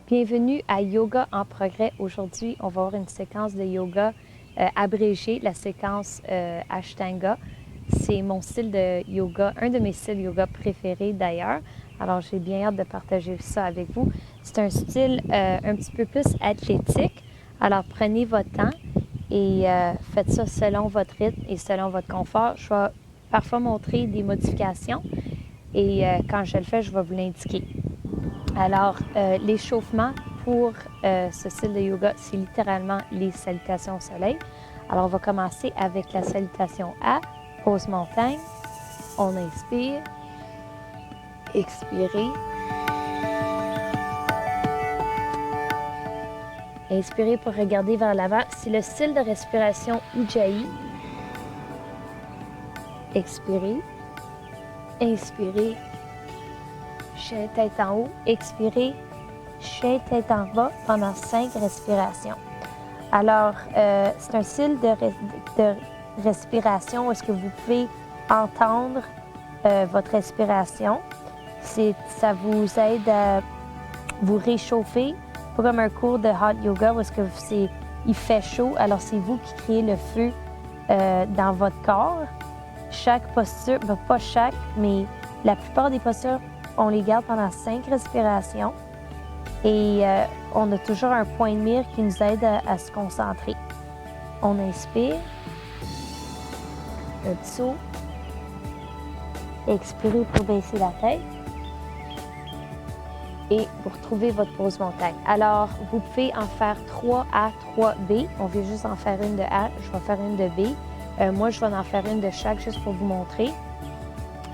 Bienvenue à Yoga en progrès. Aujourd'hui, on va avoir une séquence de yoga abrégée, la séquence Ashtanga. C'est mon style de yoga, un de mes styles de yoga préférés d'ailleurs. Alors, j'ai bien hâte de partager ça avec vous. C'est un style un petit peu plus athlétique. Alors, prenez votre temps et faites ça selon votre rythme et selon votre confort. Je vais parfois montrer des modifications et quand je le fais, je vais vous l'indiquer. Alors, l'échauffement pour ce style de yoga, c'est littéralement les salutations au soleil. Alors, on va commencer avec la salutation A, pose montagne. On inspire, expirez. Inspirez pour regarder vers l'avant. C'est le style de respiration Ujjayi. Expirez. Inspirez. Chien tête en haut. Expirez. Chien tête en bas pendant 5 respirations. Alors, c'est un style de respiration où est-ce que vous pouvez entendre votre respiration. Ça vous aide à vous réchauffer, pas comme un cours de hot yoga où est-ce que il fait chaud, alors c'est vous qui créez le feu dans votre corps. Chaque posture, pas chaque, mais la plupart des postures, on les garde pendant 5 respirations. Et on a toujours un point de mire qui nous aide à se concentrer. On inspire. Un petit saut. Expirez pour baisser la tête. Et vous retrouvez votre pose montagne. Alors, vous pouvez en faire 3 A, 3 B. On vient juste en faire une de A. Je vais faire une de B. Moi, je vais en faire une de chaque juste pour vous montrer.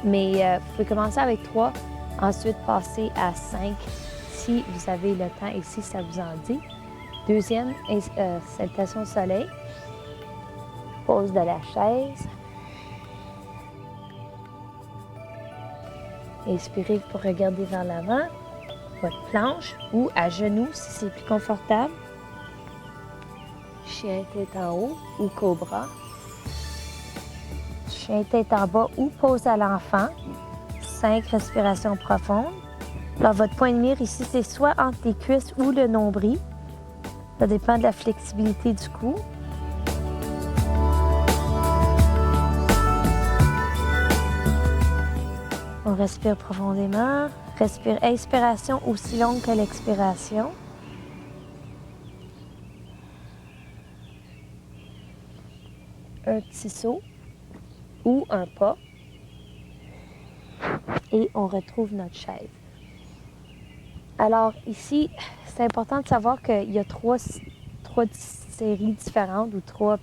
Mais vous pouvez commencer avec 3. Ensuite, passer à 5. Si vous avez le temps et si ça vous en dit. Deuxième, salutation au soleil. Pose de la chaise. Inspirez pour regarder vers l'avant. Votre planche ou à genoux si c'est plus confortable. Chien tête en haut ou cobra. Chien tête en bas ou pose à l'enfant. 5 respirations profondes. Alors, votre point de mire ici, c'est soit entre les cuisses ou le nombril. Ça dépend de la flexibilité du cou. On respire profondément. Inspiration aussi longue que l'expiration. Un petit saut ou un pas. Et on retrouve notre chaise. Alors ici, c'est important de savoir qu'il y a trois séries différentes ou trois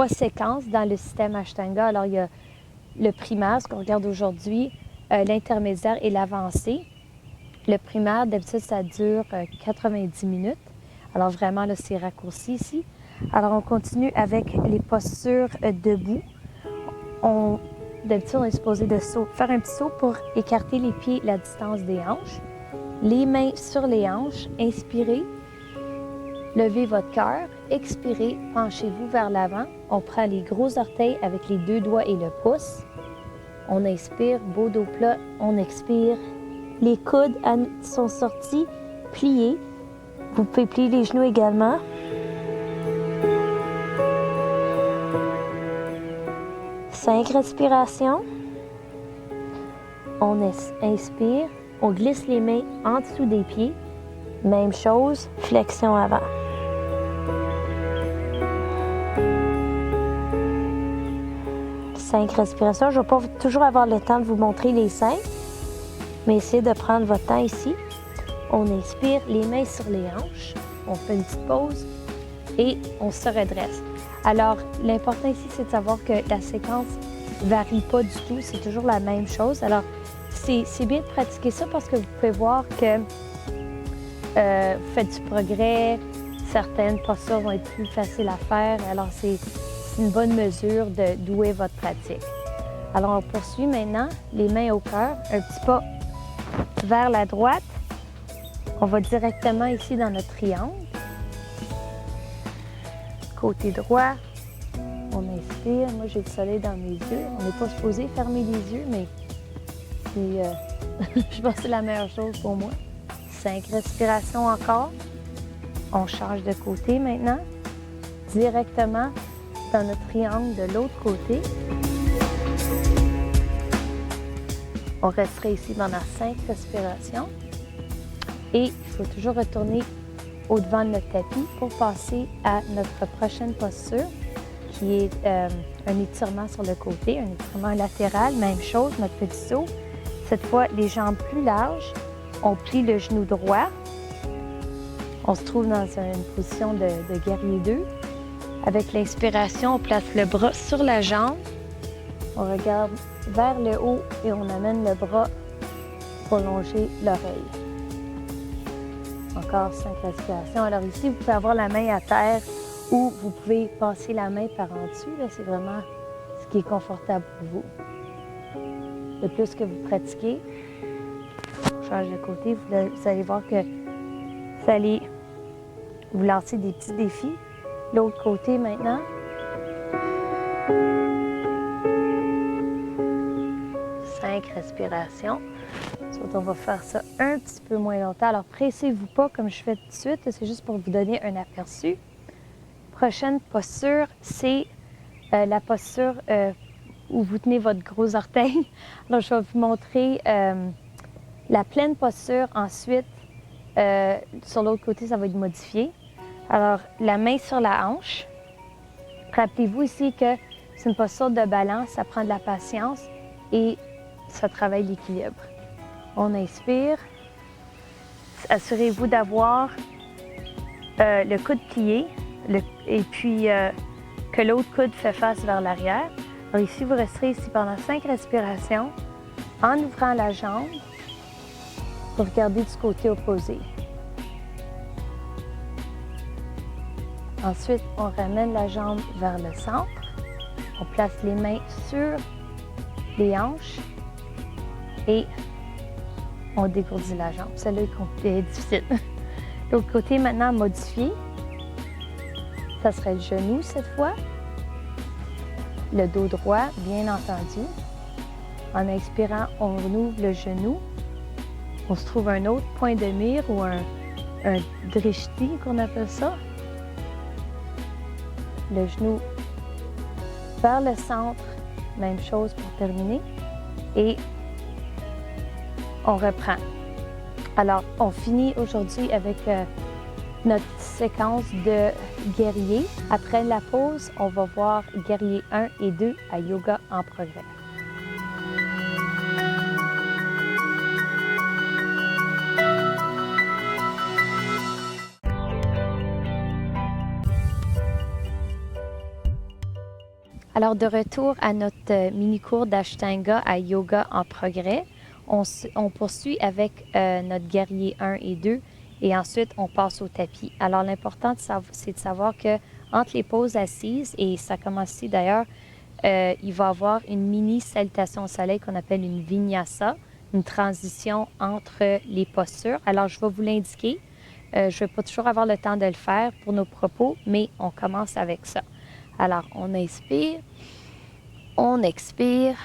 séquences dans le système Ashtanga. Alors il y a le primaire, ce qu'on regarde aujourd'hui, l'intermédiaire et l'avancé. Le primaire, d'habitude, ça dure 90 minutes. Alors vraiment, là, c'est raccourci ici. Alors on continue avec les postures debout. D'habitude, on est supposé faire un petit saut pour écarter les pieds la distance des hanches. Les mains sur les hanches. Inspirez. Levez votre cœur. Expirez. Penchez-vous vers l'avant. On prend les gros orteils avec les 2 doigts et le pouce. On inspire. Beau dos plat. On expire. Les coudes sont sortis. Pliés. Vous pouvez plier les genoux également. Cinq respirations. On inspire. On glisse les mains en dessous des pieds. Même chose, flexion avant. Cinq respirations. Je ne vais pas toujours avoir le temps de vous montrer les 5, mais essayez de prendre votre temps ici. On inspire, les mains sur les hanches. On fait une petite pause et on se redresse. Alors, l'important ici, c'est de savoir que la séquence ne varie pas du tout. C'est toujours la même chose. Alors, c'est bien de pratiquer ça parce que vous pouvez voir que vous faites du progrès. Certaines postures vont être plus faciles à faire. Alors, c'est une bonne mesure d'où est votre pratique. Alors, on poursuit maintenant. Les mains au cœur. Un petit pas vers la droite. On va directement ici dans notre triangle. Côté droit, on inspire. Moi, j'ai le soleil dans mes yeux. On n'est pas supposé fermer les yeux, mais je pense que c'est la meilleure chose pour moi. 5 respirations encore. On change de côté maintenant, directement dans notre triangle de l'autre côté. On resterait ici pendant 5 respirations. Et il faut toujours retourner au-devant de notre tapis pour passer à notre prochaine posture, qui est un étirement sur le côté, un étirement latéral. Même chose, notre petit saut. Cette fois, les jambes plus larges. On plie le genou droit. On se trouve dans une position de guerrier 2. Avec l'inspiration, on place le bras sur la jambe. On regarde vers le haut et on amène le bras pour longer l'oreille. Encore 5 respirations. Alors ici, vous pouvez avoir la main à terre ou vous pouvez passer la main par en dessous. C'est vraiment ce qui est confortable pour vous. Le plus que vous pratiquez, on change de côté, vous allez voir que vous allez vous lancer des petits défis. L'autre côté maintenant. 5 respirations. Ensuite, on va faire ça un petit peu moins longtemps. Alors, pressez-vous pas comme je fais tout de suite. C'est juste pour vous donner un aperçu. Prochaine posture, c'est la posture où vous tenez votre gros orteil. Alors, je vais vous montrer la pleine posture. Ensuite, sur l'autre côté, ça va être modifié. Alors, la main sur la hanche. Rappelez-vous ici que c'est une posture de balance. Ça prend de la patience et ça travaille l'équilibre. On inspire. Assurez-vous d'avoir le coude plié et puis que l'autre coude fait face vers l'arrière. Alors ici, vous resterez ici pendant 5 respirations en ouvrant la jambe pour regarder du côté opposé. Ensuite, on ramène la jambe vers le centre. On place les mains sur les hanches et on dégourdit la jambe. Celle-là est difficile. L'autre côté, maintenant, modifié. Ça serait le genou cette fois. Le dos droit, bien entendu. En inspirant, on ouvre le genou. On se trouve un autre point de mire ou un drishti qu'on appelle ça. Le genou vers le centre. Même chose pour terminer. Et on reprend. Alors, on finit aujourd'hui avec notre séquence de guerrier. Après la pause, on va voir guerrier 1 et 2 à yoga en progrès. Alors, de retour à notre mini-cours d'Ashtanga à yoga en progrès, on poursuit avec notre guerrier 1 et 2 et ensuite on passe au tapis. Alors, l'important, c'est de savoir que entre les pauses assises, et ça commence ici d'ailleurs, il va y avoir une mini salutation au soleil qu'on appelle une vinyasa, une transition entre les postures. Alors, je vais vous l'indiquer. Je ne vais pas toujours avoir le temps de le faire pour nos propos, mais on commence avec ça. Alors, on inspire, on expire,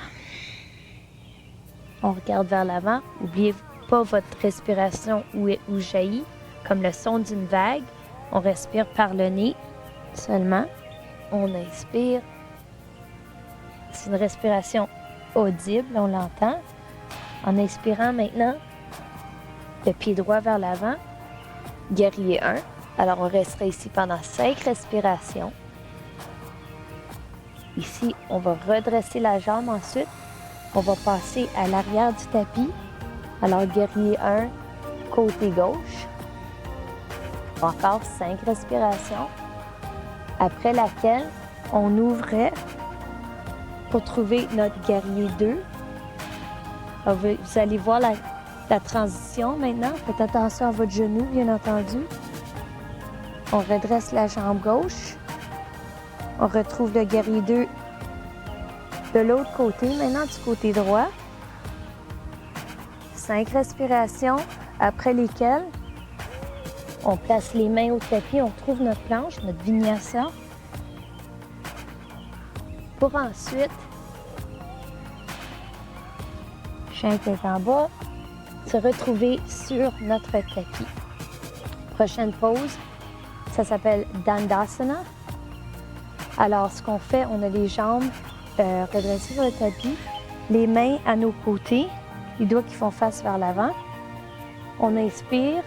on regarde vers l'avant. N'oubliez pas votre respiration où jaillit, comme le son d'une vague. On respire par le nez seulement. On inspire. C'est une respiration audible, on l'entend. En inspirant maintenant, le pied droit vers l'avant, guerrier 1. Alors, on restera ici pendant 5 respirations. Ici, on va redresser la jambe ensuite. On va passer à l'arrière du tapis. Alors, guerrier 1, côté gauche. Encore 5 respirations. Après laquelle, on ouvrait pour trouver notre guerrier 2. Alors, vous allez voir la transition maintenant. Faites attention à votre genou, bien entendu. On redresse la jambe gauche. On retrouve le guerrier 2 de l'autre côté, maintenant du côté droit. 5 respirations, après lesquelles on place les mains au tapis, on trouve notre planche, notre vinyasa. Pour ensuite, chien tête en bas, se retrouver sur notre tapis. Prochaine pause, ça s'appelle Dandasana. Alors, ce qu'on fait, on a les jambes redressées sur le tapis, les mains à nos côtés, les doigts qui font face vers l'avant. On inspire.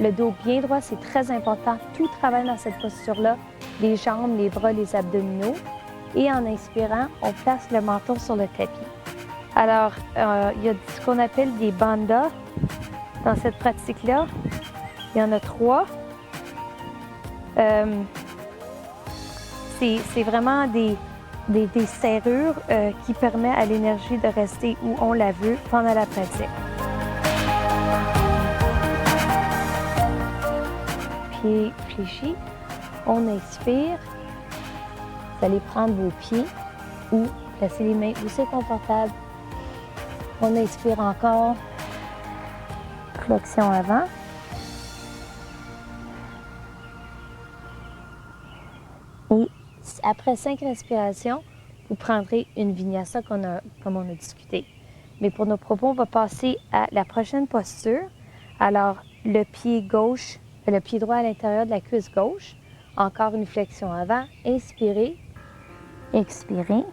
Le dos bien droit, c'est très important. Tout travail dans cette posture-là, les jambes, les bras, les abdominaux. Et en inspirant, on place le menton sur le tapis. Alors, il y a ce qu'on appelle des bandhas dans cette pratique-là. Il y en a 3. C'est vraiment des serrures qui permettent à l'énergie de rester où on la veut pendant la pratique. Pieds fléchis. On inspire. Vous allez prendre vos pieds ou placer les mains où c'est confortable. On inspire encore. Flexion avant. Et après 5 respirations, vous prendrez une vinyasa comme on a discuté. Mais pour nos propos, on va passer à la prochaine posture. Alors, le pied droit à l'intérieur de la cuisse gauche. Encore une flexion avant. Inspirez. Expirez.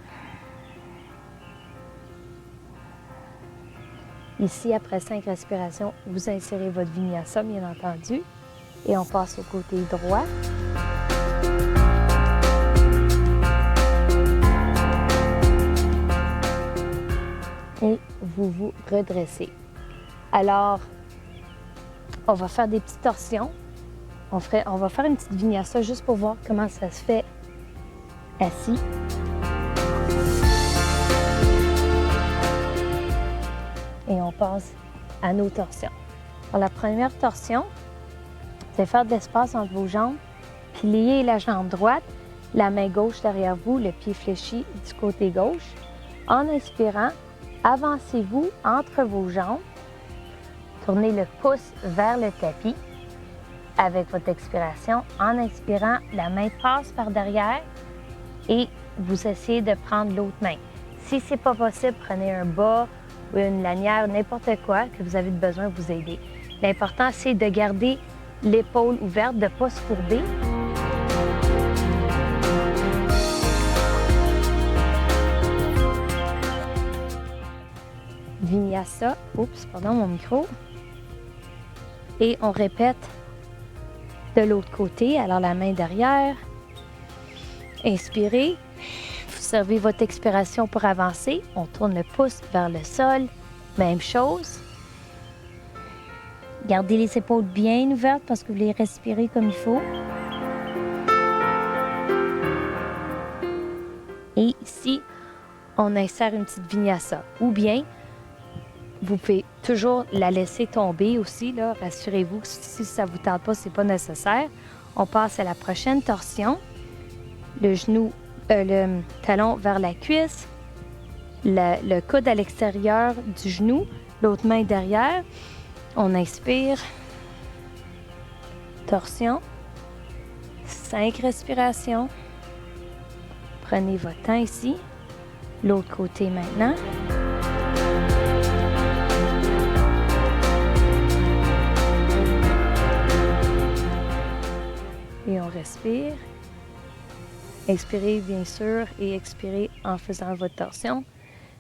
Ici, après 5 respirations, vous insérez votre vinyasa, bien entendu. Et on passe au côté droit. Et vous vous redressez. Alors, on va faire des petites torsions. On va faire une petite vinyasa juste pour voir comment ça se fait assis. Et on passe à nos torsions. Pour la première torsion, vous allez faire de l'espace entre vos jambes, plier la jambe droite, la main gauche derrière vous, le pied fléchi du côté gauche. En inspirant, avancez-vous entre vos jambes, tournez le pouce vers le tapis avec votre expiration. En inspirant, la main passe par derrière et vous essayez de prendre l'autre main. Si ce n'est pas possible, prenez un bas ou une lanière, n'importe quoi que vous avez besoin vous aider. L'important, c'est de garder l'épaule ouverte, de ne pas se courber. Vinyasa. Oups, pardon, mon micro. Et on répète de l'autre côté. Alors, la main derrière. Inspirez. Vous servez votre expiration pour avancer. On tourne le pouce vers le sol. Même chose. Gardez les épaules bien ouvertes parce que vous les respirez comme il faut. Et ici, on insère une petite vinyasa. Ou bien, vous pouvez toujours la laisser tomber aussi. Là. Rassurez-vous que si ça ne vous tente pas, ce n'est pas nécessaire. On passe à la prochaine torsion. Le talon vers la cuisse, le coude à l'extérieur du genou, l'autre main derrière. On inspire. Torsion. 5 respirations. Prenez votre temps ici. L'autre côté maintenant. Et on respire. Expirez bien sûr et expirez en faisant votre torsion.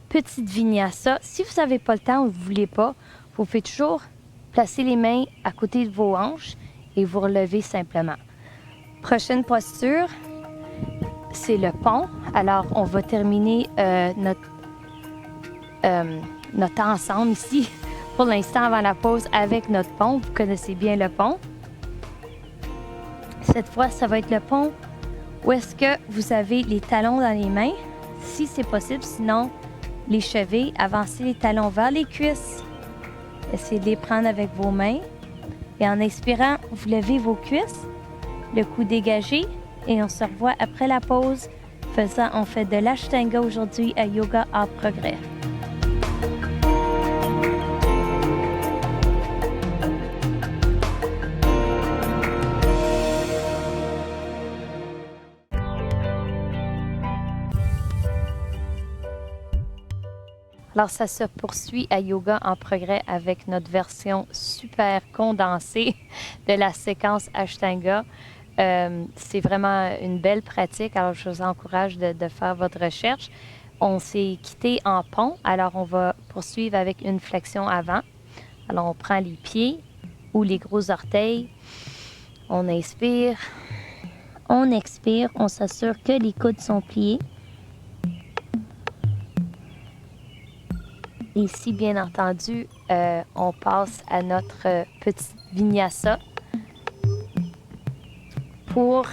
Petite vinyasa. Si vous n'avez pas le temps ou vous ne voulez pas, vous pouvez toujours placer les mains à côté de vos hanches et vous relevez simplement. Prochaine posture, c'est le pont. Alors, on va terminer notre temps ensemble ici, pour l'instant avant la pause, avec notre pont. Vous connaissez bien le pont. Cette fois, ça va être le pont où est-ce que vous avez les talons dans les mains, si c'est possible. Sinon, les chevilles, avancez les talons vers les cuisses. Essayez de les prendre avec vos mains. Et en inspirant, vous levez vos cuisses, le cou dégagé. Et on se revoit après la pause. On fait de l'Ashtanga aujourd'hui à Yoga en progrès. Alors, ça se poursuit à Yoga en progrès avec notre version super condensée de la séquence Ashtanga. C'est vraiment une belle pratique, alors je vous encourage de faire votre recherche. On s'est quitté en pont, alors on va poursuivre avec une flexion avant. Alors, on prend les pieds ou les gros orteils, on inspire, on expire, on s'assure que les coudes sont pliés. Ici, bien entendu, on passe à notre petit vinyasa pour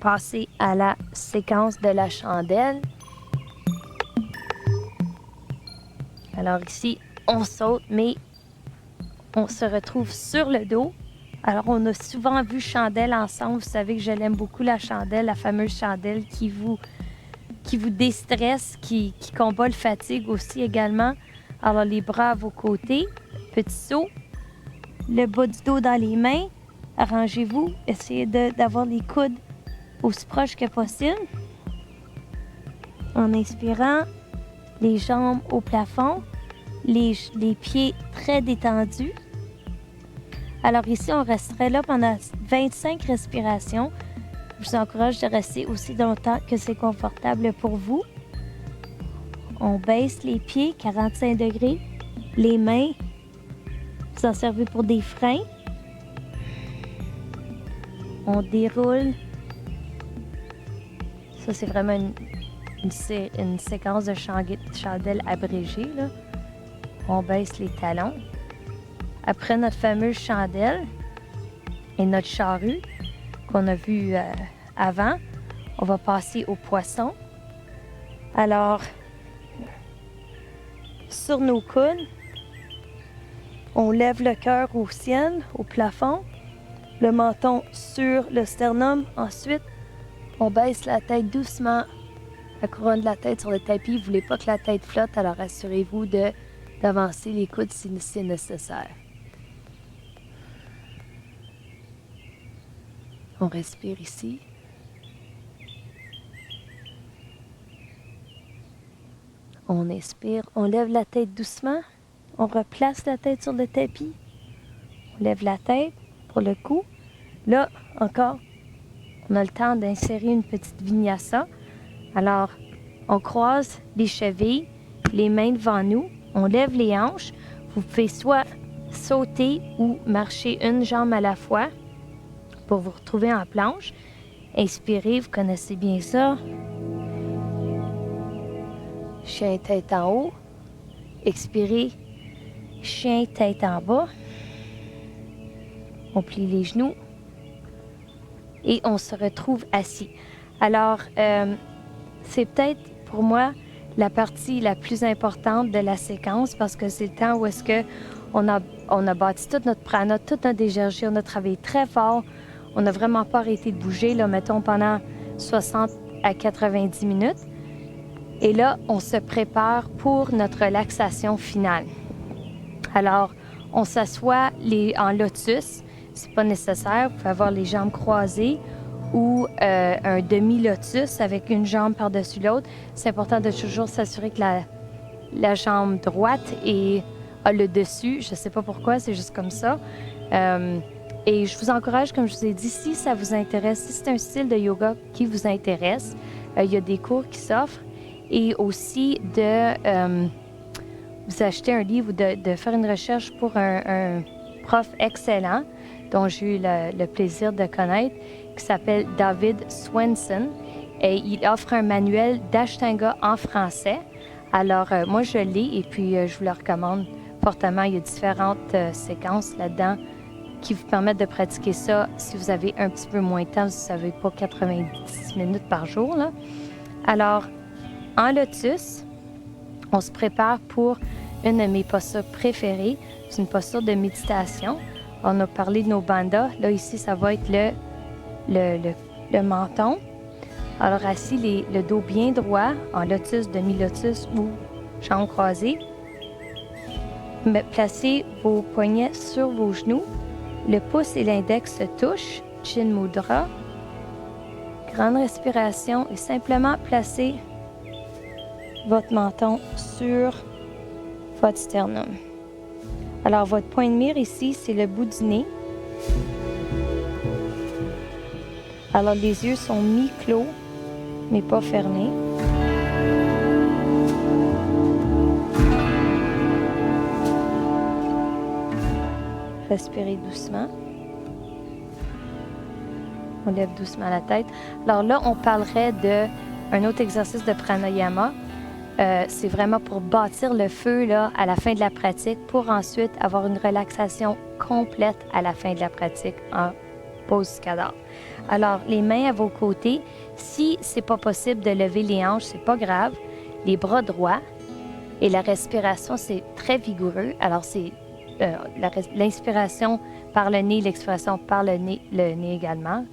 passer à la séquence de la chandelle. Alors ici, on saute, mais on se retrouve sur le dos. Alors, on a souvent vu chandelle ensemble. Vous savez que je l'aime beaucoup, la chandelle, la fameuse chandelle qui vous déstresse, qui combat le fatigue aussi également. Alors, les bras à vos côtés, petit saut, le bas du dos dans les mains. Arrangez-vous, essayez d'avoir les coudes aussi proches que possible. En inspirant, les jambes au plafond, les pieds très détendus. Alors ici, on resterait là pendant 25 respirations. Je vous encourage de rester aussi longtemps que c'est confortable pour vous. On baisse les pieds, 45 degrés. Les mains, vous en servez pour des freins. On déroule. Ça, c'est vraiment une séquence de chandelle abrégée, là. On baisse les talons. Après notre fameuse chandelle et notre charrue qu'on a vu avant, on va passer au poisson. Alors, sur nos coudes, on lève le cœur au ciel, au plafond, le menton sur le sternum. Ensuite, on baisse la tête doucement, la couronne de la tête sur le tapis. Vous ne voulez pas que la tête flotte, alors assurez-vous d'avancer les coudes si c'est nécessaire. On respire ici. On expire, on lève la tête doucement. On replace la tête sur le tapis. On lève la tête pour le cou. Là, encore, on a le temps d'insérer une petite vinyasa. Alors, on croise les chevilles, les mains devant nous. On lève les hanches. Vous pouvez soit sauter ou marcher une jambe à la fois pour vous retrouver en planche. Inspirez, vous connaissez bien ça. Chien tête en haut. Expirez, chien tête en bas. On plie les genoux et on se retrouve assis. Alors, c'est peut-être pour moi la partie la plus importante de la séquence parce que c'est le temps où est-ce que on a bâti toute notre prana, toute notre énergie, on a travaillé très fort. On n'a vraiment pas arrêté de bouger, là, mettons, pendant 60 à 90 minutes. Et là, on se prépare pour notre relaxation finale. Alors, on s'assoit en lotus. C'est pas nécessaire. Vous pouvez avoir les jambes croisées ou un demi-lotus avec une jambe par-dessus l'autre. C'est important de toujours s'assurer que la jambe droite a le dessus. Je ne sais pas pourquoi, c'est juste comme ça. Et je vous encourage, comme je vous ai dit, si ça vous intéresse, si c'est un style de yoga qui vous intéresse, il y a des cours qui s'offrent. Et aussi de vous acheter un livre ou de faire une recherche pour un prof excellent dont j'ai eu le plaisir de connaître, qui s'appelle David Swenson. Et il offre un manuel d'Ashtanga en français. Alors, moi, je l'ai et puis je vous le recommande fortement. Il y a différentes séquences là-dedans qui vous permettent de pratiquer ça si vous avez un petit peu moins de temps, si vous n'avez pas 90 minutes par jour, là. Alors, en lotus, on se prépare pour une de mes postures préférées. C'est une posture de méditation. On a parlé de nos bandhas. Là, ici, ça va être le menton. Alors, assis, le dos bien droit, en lotus, demi-lotus ou jambes croisées. Placez vos poignets sur vos genoux. Le pouce et l'index se touchent. Chin Mudra. Grande respiration et simplement placez votre menton sur votre sternum. Alors, votre point de mire ici, c'est le bout du nez. Alors, les yeux sont mi-clos, mais pas fermés. Respirez doucement. On lève doucement la tête. Alors là, on parlerait d'un autre exercice de pranayama. C'est vraiment pour bâtir le feu là, à la fin de la pratique, pour ensuite avoir une relaxation complète à la fin de la pratique en pose Sikadar. Alors, les mains à vos côtés. Si c'est pas possible de lever les hanches, c'est pas grave. Les bras droits. Et la respiration, c'est très vigoureux. Alors, c'est l'inspiration par le nez, l'expiration par le nez également,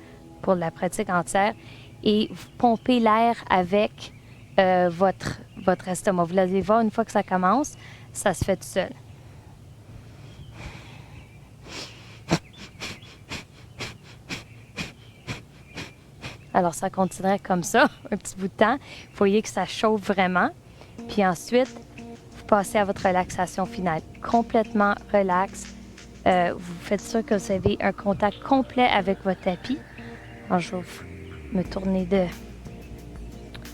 pour la pratique entière. Et vous pompez l'air avec votre estomac. Vous allez voir, une fois que ça commence, ça se fait tout seul. Alors, ça continuerait comme ça, un petit bout de temps. Vous voyez que ça chauffe vraiment. Puis ensuite, vous passez à votre relaxation finale. Complètement relax. Vous faites sûr que vous avez un contact complet avec votre tapis. Alors, je vais me tourner de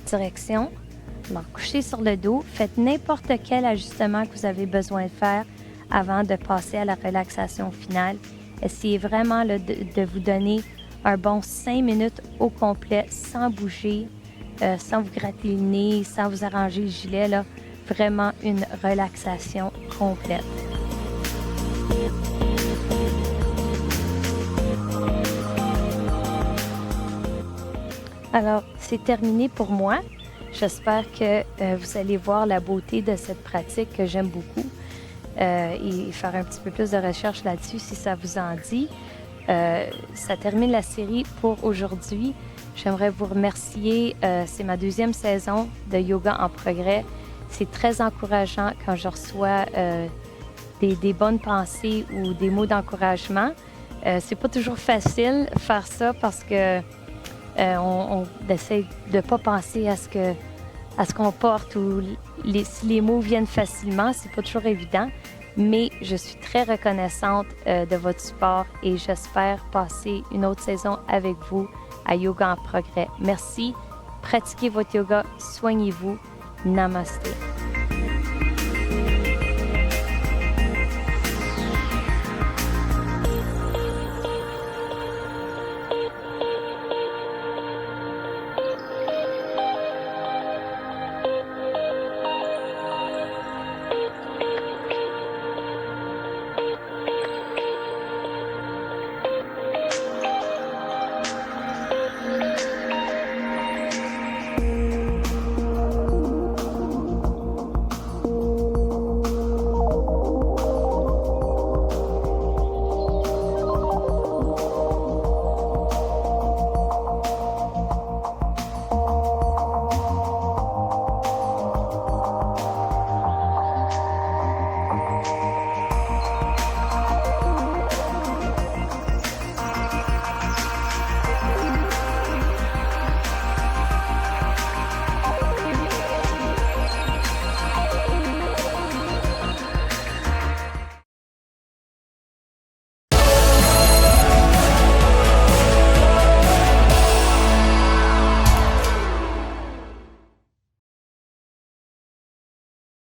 direction. Alors, couchez sur le dos. Faites n'importe quel ajustement que vous avez besoin de faire avant de passer à la relaxation finale. Essayez vraiment là, de vous donner un bon 5 minutes au complet, sans bouger, sans vous gratter le nez, sans vous arranger le gilet. Là. Vraiment une relaxation complète. Alors, c'est terminé pour moi. J'espère que vous allez voir la beauté de cette pratique que j'aime beaucoup et faire un petit peu plus de recherche là-dessus si ça vous en dit. Ça termine la série pour aujourd'hui. J'aimerais vous remercier. C'est ma 2e saison de Yoga en progrès. C'est très encourageant quand je reçois des bonnes pensées ou des mots d'encouragement. C'est pas toujours facile de faire ça parce que on essaie de ne pas penser à ce qu'on porte ou si les mots viennent facilement, c'est pas toujours évident. Mais je suis très reconnaissante de votre support et j'espère passer une autre saison avec vous à Yoga en progrès. Merci. Pratiquez votre yoga. Soignez-vous. Namasté.